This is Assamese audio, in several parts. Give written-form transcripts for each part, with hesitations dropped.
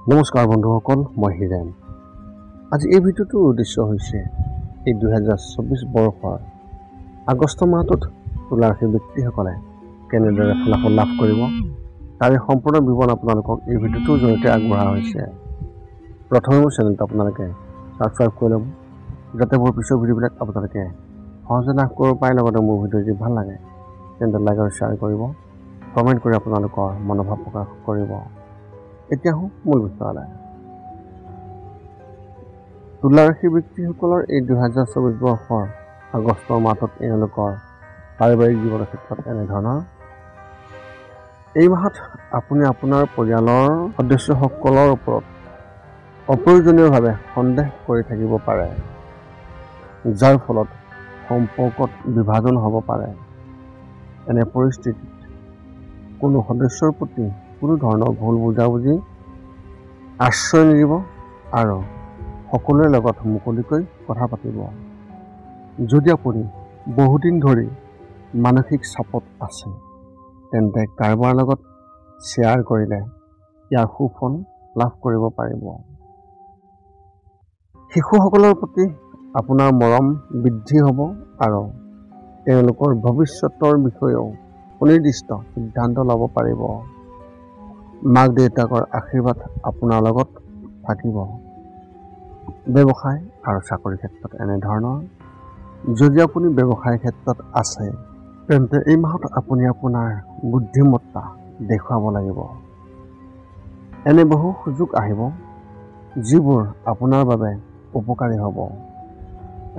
নমস্কাৰ বন্ধুসকল, মই হিৰেন। আজি এই ভিডিঅ'টোৰ উদ্দেশ্য হৈছে এই 2024 বৰ্ষৰ আগষ্ট মাহটোত তুলা ৰাশিৰ ব্যক্তিসকলে কেনেদৰে ফলাফল লাভ কৰিব তাৰে সম্পূৰ্ণ বিৱৰণ আপোনালোকক এই ভিডিঅ'টোৰ জৰিয়তে আগবঢ়া হৈছে। প্ৰথমে মোৰ চেনেলটো আপোনালোকে ছাবস্ক্ৰাইব কৰি ল'ব, যাতে মোৰ পিছৰ ভিডিঅ'বিলাক আপোনালোকে সহজে লাভ কৰিব পাৰে। লগতে মোৰ ভিডিঅ' যদি ভাল লাগে তেন্তে লাইক আৰু শ্বেয়াৰ কৰিব, কমেণ্ট কৰি আপোনালোকৰ মনোভাৱ প্ৰকাশ কৰিব। এতিয়া আহোঁ মূল বিষয়লৈ। তুলা ৰাশিৰ ব্যক্তিসকলৰ এই 2024 বৰ্ষৰ আগষ্টৰ মাহটোত এওঁলোকৰ পাৰিবাৰিক জীৱনৰ ক্ষেত্ৰত এনেধৰণৰ। এই মাহত আপুনি আপোনাৰ পৰিয়ালৰ সদস্যসকলৰ ওপৰত অপ্ৰয়োজনীয়ভাৱে সন্দেহ কৰি থাকিব পাৰে, যাৰ ফলত সম্পৰ্কত বিভাজন হ'ব পাৰে। এনে পৰিস্থিতিত কোনো সদস্যৰ প্ৰতি কোনো ধৰণৰ ভুল বুজাবুজি আশ্ৰয় নিদিব আৰু সকলোৰে লগত মুকলিকৈ কথা পাতিব। যদি আপুনি বহুদিন ধৰি মানসিক চাপত আছে তেন্তে কাৰোবাৰ লগত শ্বেয়াৰ কৰিলে ইয়াৰ সুফল লাভ কৰিব পাৰিব। শিশুসকলৰ প্ৰতি আপোনাৰ মৰম বৃদ্ধি হ'ব আৰু তেওঁলোকৰ ভৱিষ্যতৰ বিষয়েও সুনিৰ্দিষ্ট সিদ্ধান্ত ল'ব পাৰিব। মাক দেউতাকৰ আশীৰ্বাদ আপোনাৰ লগত থাকিব। ব্যৱসায় আৰু চাকৰিৰ ক্ষেত্ৰত এনেধৰণৰ। যদি আপুনি ব্যৱসায়ৰ ক্ষেত্ৰত আছে তেন্তে এই মাহত আপুনি আপোনাৰ বুদ্ধিমত্তা দেখুৱাব লাগিব। এনে বহু সুযোগ আহিব যিবোৰ আপোনাৰ বাবে উপকাৰী হ'ব।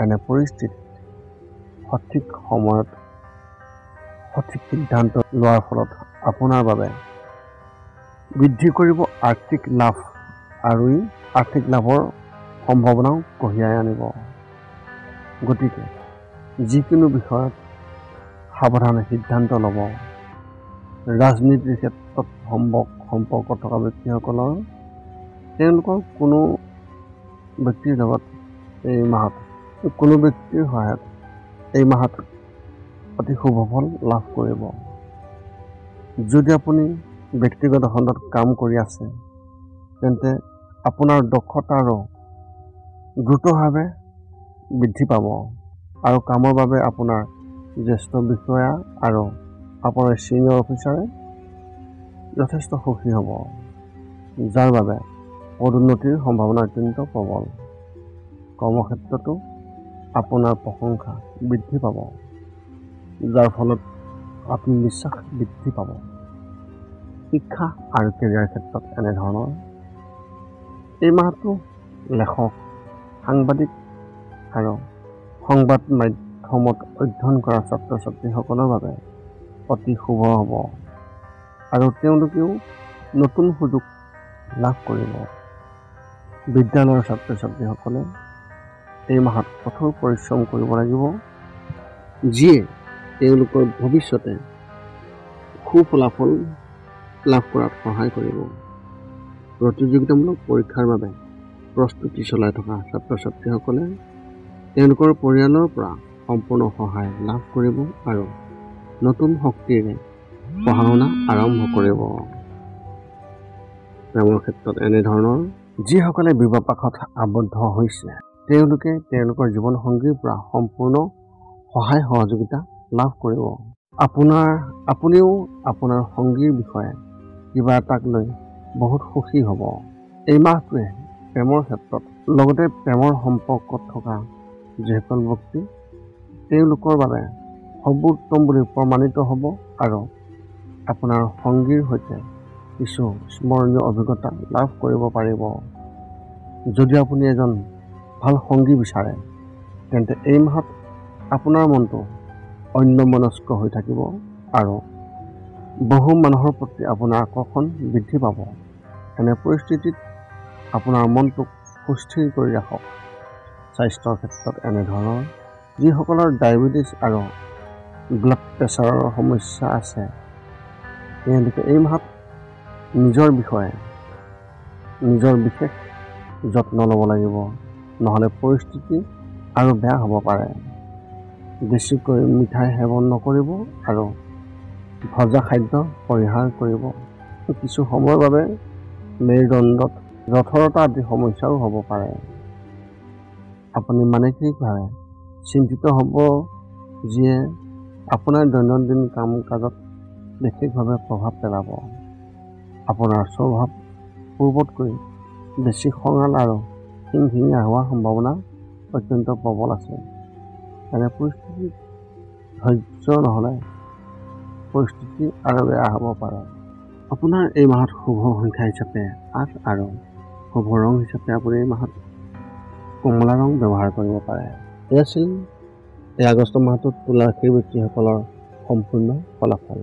এনে পৰিস্থিতিত সঠিক সময়ত সঠিক সিদ্ধান্ত লোৱাৰ ফলত আপোনাৰ বাবে বৃদ্ধি কৰিব আৰ্থিক লাভ আৰু ই আৰ্থিক লাভৰ সম্ভাৱনাও কঢ়িয়াই আনিব। গতিকে যিকোনো বিষয়ত সাৱধানে সিদ্ধান্ত ল'ব। ৰাজনীতিৰ ক্ষেত্ৰত সম্পৰ্ক থকা ব্যক্তিসকলৰ তেওঁলোকৰ কোনো ব্যক্তিৰ লগত এই মাহত কোনো ব্যক্তিৰ সহায়ত এই মাহত অতি শুভ ফল লাভ কৰিব। যদি আপুনি ব্যক্তিগত খণ্ডত কাম কৰি আছে তেন্তে আপোনাৰ দক্ষতাৰো দ্ৰুতভাৱে বৃদ্ধি পাব আৰু কামৰ বাবে আপোনাৰ জ্যেষ্ঠ বিষয়া আৰু আপোনাৰ ছিনিয়ৰ অফিচাৰে যথেষ্ট সুখী হ'ব, যাৰ বাবে পদোন্নতিৰ সম্ভাৱনা অত্যন্ত প্ৰবল। কৰ্মক্ষেত্ৰতো আপোনাৰ প্ৰশংসা বৃদ্ধি পাব, যাৰ ফলত আত্মবিশ্বাস বৃদ্ধি পাব। শিক্ষা আৰু কেৰিয়াৰ ক্ষেত্ৰত এনেধৰণৰ। এই মাহটো লেখক, সাংবাদিক আৰু সংবাদ মাধ্যমত অধ্যয়ন কৰা ছাত্ৰ ছাত্ৰীসকলৰ বাবে অতি শুভ হ'ব আৰু তেওঁলোকেও নতুন সুযোগ লাভ কৰিব। বিদ্যালয়ৰ ছাত্ৰ ছাত্ৰীসকলে এই মাহত কঠোৰ পৰিশ্ৰম কৰিব লাগিব, যিয়ে তেওঁলোকৰ ভৱিষ্যতে সুফলাফল লাভ কৰাত সহায় কৰিব। প্ৰতিযোগিতামূলক পৰীক্ষাৰ বাবে প্ৰস্তুতি চলাই থকা ছাত্ৰ ছাত্ৰীসকলে তেওঁলোকৰ পৰিয়ালৰ পৰা সম্পূৰ্ণ সহায় লাভ কৰিব আৰু নতুন শক্তিৰে পঢ়া শুনা আৰম্ভ কৰিব। প্ৰেমৰ ক্ষেত্ৰত এনেধৰণৰ। যিসকলে বিবাহপাশত আবদ্ধ হৈছে তেওঁলোকে তেওঁলোকৰ জীৱনসংগীৰ পৰা সম্পূৰ্ণ সহায় সহযোগিতা লাভ কৰিব। আপুনিও আপোনাৰ সংগীৰ বিষয়ে কিবা এটাক লৈ বহুত সুখী হ'ব। এই মাহটোৱে প্ৰেমৰ ক্ষেত্ৰত লগতে প্ৰেমৰ সম্পৰ্কত থকা যিসকল ব্যক্তি তেওঁলোকৰ বাবে সৰ্বোত্তম বুলি প্ৰমাণিত হ'ব আৰু আপোনাৰ সংগীৰ সৈতে কিছু স্মৰণীয় অভিজ্ঞতা লাভ কৰিব পাৰিব। যদি আপুনি এজন ভাল সংগী বিচাৰে তেন্তে এই মাহত আপোনাৰ মনটো অন্যমনস্ক হৈ থাকিব আৰু বহু মানুহৰ প্ৰতি আপোনাৰ আকৰ্ষণ বৃদ্ধি পাব। এনে পৰিস্থিতিত আপোনাৰ মনটোক সুস্থিৰ কৰি ৰাখক। স্বাস্থ্যৰ ক্ষেত্ৰত এনেধৰণৰ। যিসকলৰ ডায়েবেটিছ আৰু ব্লাড প্ৰেছাৰৰ সমস্যা আছে তেওঁলোকে এই মাহত নিজৰ বিশেষ যত্ন ল'ব লাগিব, নহ'লে পৰিস্থিতি আৰু বেয়া হ'ব পাৰে। বেছিকৈ মিঠাই সেৱন নকৰিব আৰু ভজা খাদ্য পৰিহাৰ কৰিব। কিছু সময়ৰ বাবে মেৰুদণ্ডত জঠৰতা আদি সমস্যাও হ'ব পাৰে। আপুনি মানসিকভাৱে চিন্তিত হ'ব, যিয়ে আপোনাৰ দৈনন্দিন কাম কাজত বিশেষভাৱে প্ৰভাৱ পেলাব। আপোনাৰ স্বভাৱ পূৰ্বতকৈ বেছি খঙাল আৰু খিংখিঙীয়া হোৱাৰ সম্ভাৱনা অত্যন্ত প্ৰবল আছে। এনে পৰিস্থিতিত ধৈৰ্য নহ'লে পৰিস্থিতি আৰু বেয়া হ'ব পাৰে। আপোনাৰ এই মাহত শুভ সংখ্যা হিচাপে 8 আৰু শুভ ৰং হিচাপে আপুনি এই মাহত কমলা ৰং ব্যৱহাৰ কৰিব পাৰে। এয়া আছিল এই আগষ্ট মাহটোত তুলা ৰাশিৰ ব্যক্তিসকলৰ সম্পূৰ্ণ ফলাফল।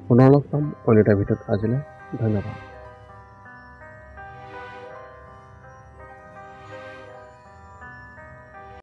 পুনৰ লগ পাম অন্য এটা ভিডিঅ'ত। আজিলৈ ধন্যবাদ।